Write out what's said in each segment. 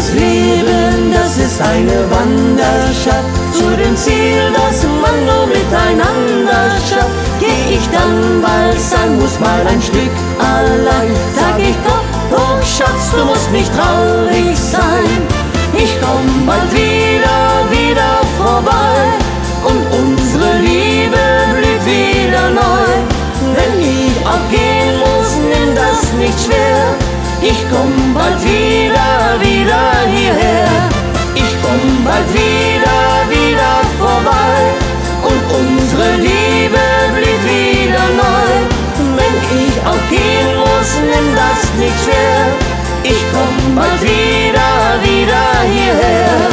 Dieses Leben, das ist eine Wanderschaft zu dem Ziel, das man nur miteinander schafft. Geh ich dann bald sein muss, mal ein Stück allein, sag ich Kopf hoch, Schatz, du musst nicht traurig sein. Ich komm bald wieder vorbei und unsere Liebe blüht wieder neu. Wenn ich auch gehen muss, nimm das nicht schwer. Ich komm bald wieder hierher. Ich komm bald wieder vorbei und unsere Liebe blüht wieder neu. Wenn ich auch gehen muss, nimm das nicht schwer. Ich komm bald wieder hierher.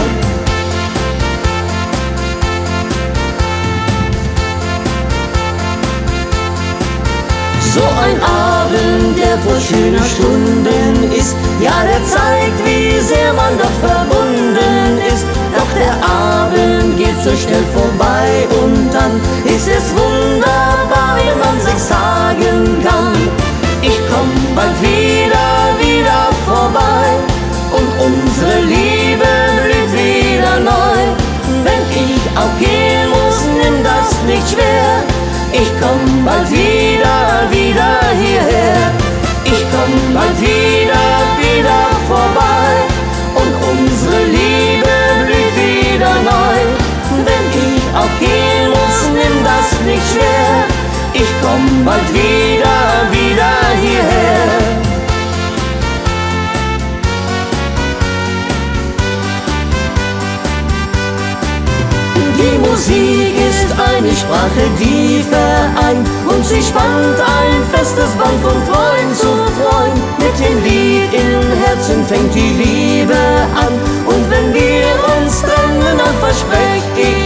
So ein Abend, der voll schöner Stunden ist, ja, der zeigt, wie sehr man doch verbunden ist. Doch der Abend geht so schnell vorbei und dann ist es wunderbar, wie man sich sagen kann. Ich komm bald wieder vorbei und unsere Liebe blüht wieder neu. Wenn ich auch gehen muss, nimm das nicht schwer. Ich komm bald wieder hierher. Ich komm bald wieder vorbei und unsere Liebe blüht wieder neu. Wenn ich auch gehen muss, nimm das nicht schwer. Ich komm bald wieder hierher. Die Musik ist eine Sprache, die vereint und sie spannt ein festes Band von Freund zu Freund. Mit dem Lied im Herzen fängt die Liebe an und wenn wir uns trennen, dann verspreche ich